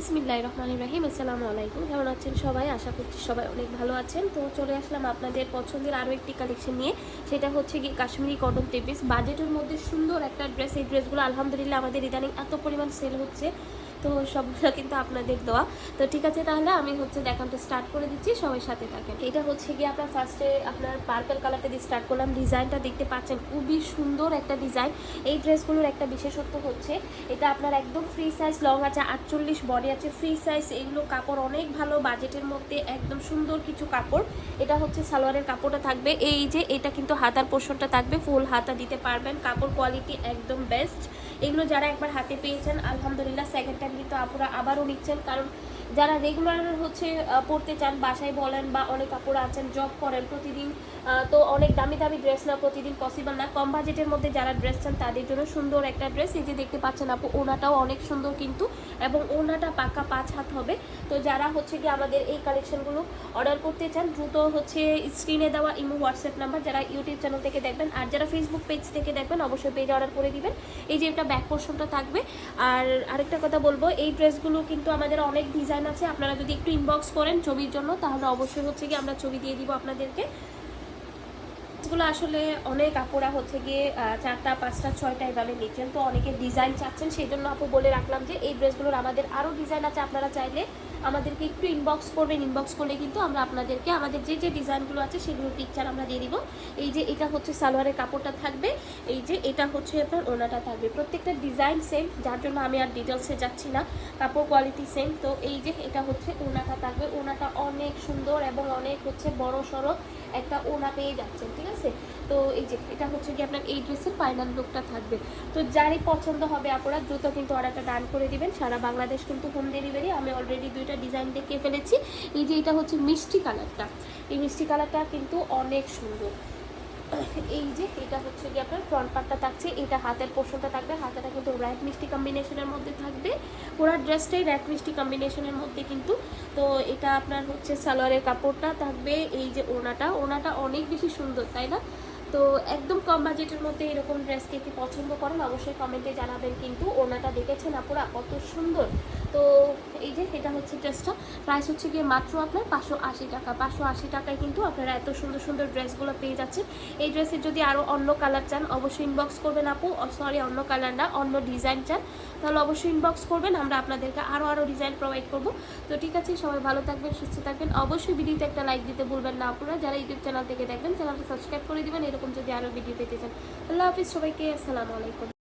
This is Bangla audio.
বিসমিল্লাহির রহমানির রহিম। আসসালামু আলাইকুম। কেমন আছেন সবাই? আশা করছি সবাই অনেক ভালো আছেন। তো চলে আসলাম আপনাদের পছন্দের আরও একটি কালেকশন নিয়ে। সেটা হচ্ছে কি কাশ্মীরি কটন থ্রি পিস, বাজেটের মধ্যে সুন্দর একটা ড্রেস। এই ড্রেসগুলো আলহামদুলিল্লাহ আমাদের ইদানিং এত পরিমাণ সেল হচ্ছে, তো সবগুলো কিন্তু আপনাদের দেওয়া। তো ঠিক আছে, তাহলে আমি দেখানটা স্টার্ট করে দিচ্ছি, সবাই সাথে থাকেন। এটা হচ্ছে গিয়ে আপনার ফার্স্টে আপনার পার্পল কালারটা দিয়ে স্টার্ট করলাম। ডিজাইনটা দেখতে পাচ্ছেন, খুবই সুন্দর একটা ডিজাইন। এই ড্রেসগুলোর একটা বিশেষত্ব হচ্ছে এটা আপনার একদম ফ্রি সাইজ, লং আছে 48, বডি আছে ফ্রি সাইজ। এগুলো কাপড় অনেক ভালো, বাজেটের মধ্যে একদম সুন্দর কিছু কাপড়। এটা হচ্ছে সালোয়ারের কাপড়টা থাকবে, এই যে এটা কিন্তু হাতার পোর্শনটা থাকবে, ফুল হাতা দিতে পারবেন। কাপড় কোয়ালিটি একদম বেস্ট। এগুলো যারা একবার হাতে পেয়েছেন আলহামদুলিল্লাহ, সেকেন্ড টাইম কিন্তু আপুরা আবারও নিচ্ছেন, কারণ যারা রেগুলার পড়তে চান, বাসায় বলেন বা অনেক কাপড় আছেন জব করেন প্রতিদিন, তো অনেক দামি দামি ড্রেস না প্রতিদিন পসিবল না। কম বাজেটের মধ্যে যারা ড্রেস চান তাদের জন্য সুন্দর একটা ড্রেস। এই যে দেখতে পাচ্ছেন আপু, ওনাটাও অনেক সুন্দর কিন্তু, এবং ওনাটা পাকা 5 হাত হবে। তো যারা কি আমাদের এই কালেকশনগুলো অর্ডার করতে চান, দ্রুত স্ক্রিনে দেওয়া ইমো হোয়াটসঅ্যাপ নাম্বার, যারা ইউটিউব চ্যানেল থেকে দেখবেন আর যারা ফেসবুক পেজ থেকে দেখবেন অবশ্যই পেজে অর্ডার করে দিবেন। এই যে এটা ব্যাক পোর্শনটা থাকবে। আর আরেকটা কথা বলবো, এই ড্রেসগুলো কিন্তু আমাদের অনেক ডিজাইন আছে। আপনারা যদি একটু ইনবক্স করেন ছবির জন্য, তাহলে অবশ্যই আমরা ছবি দিয়ে দিব আপনাদেরকে। ড্রেসগুলো আসলে অনেক আপুরা গিয়ে 4টা 5টা 6টা এভাবে নিচ্ছেন, তো অনেকে ডিজাইন চাচ্ছেন, সেই জন্য আপু বলে রাখলাম যে এই ড্রেসগুলোর আমাদের আরও ডিজাইন আছে। আপনারা চাইলে আমাদেরকে একটু ইনবক্স করবেন, ইনবক্স করলে কিন্তু আমরা আপনাদেরকে আমাদের যে যে ডিজাইনগুলো আছে সেগুলোর পিকচার আমরা দিয়ে দিব। এই যে এটা সালোয়ারের কাপড়টা থাকবে, এই যে এটা আপনার ওনাটা থাকবে। প্রত্যেকটা ডিজাইন সেম, যার জন্য আমি আর ডিটেলসে যাচ্ছি না। কাপড় কোয়ালিটি সেম। তো এই যে এটা ওনাটা থাকবে, ওনাটা অনেক সুন্দর এবং অনেক বড় সড়ো একটা ওনা পেয়ে যাচ্ছেন, ঠিক আছে। তো এই যে এটা কি আপনার এই ড্রেসের ফাইনাল লুকটা থাকবে। তো যারই পছন্দ হবে আপনারা দ্রুত কিন্তু অর্ডারটা ডান করে দিবেন। সারা বাংলাদেশ কিন্তু হোম ডেলিভারি। আমি অলরেডি 2টা ডিজাইন দেখিয়ে ফেলেছি। এই যে এটা মিষ্টি কালারটা, এই মিষ্টি কালারটা কিন্তু অনেক সুন্দর। এই যে এটা গিয়ে আপনার ফ্রন্ট পার্টটা থাকছে, এটা হাতের পোর্শনটা থাকবে। হাতাটা কিন্তু রেড মিষ্টি কম্বিনেশনের মধ্যে থাকবে, পুরো ড্রেসটাই রেড মিষ্টি কম্বিনেশনের মধ্যে কিন্তু। তো এটা আপনার সালোয়ারের কাপড়টা থাকবে। এই যে ওনাটা অনেক বেশি সুন্দর, তাই না? তো একদম কম বাজেটের মধ্যে এরকম ড্রেস কে কি পছন্দ করেন অবশ্যই কমেন্টে জানাবেন। কিন্তু ওনাটা দেখেছেন আপুরা কত সুন্দর। তো এই যে এটা ড্রেসটা প্রাইস গিয়ে মাত্র আপনার 580 টাকা। 580 টাকায় কিন্তু আপনারা এত সুন্দর সুন্দর ড্রেসগুলো পেয়ে যাচ্ছেন। এই ড্রেসের যদি আরও অন্য কালার চান অবশ্যই ইনবক্স করবেন আপু। সরি, অন্য কালার না, অন্য ডিজাইন চান তাহলে অবশ্যই ইনবক্স করবেন, আমরা আপনাদেরকে আরও ডিজাইন প্রোভাইড করব। তো ঠিক আছে, সবাই ভালো থাকবেন, সুস্থ থাকবেন। অবশ্যই ভিডিওতে একটা লাইক দিতে ভুলবেন না আপনারা। যারা ইউটিউব চ্যানেল থেকে দেখবেন চ্যানেলটা সাবস্ক্রাইব করে দিবেন, এরকম যদি আরও ভিডিও পেতে চান। আল্লাহ হাফিজ সবাইকে, আসসালামু আলাইকুম।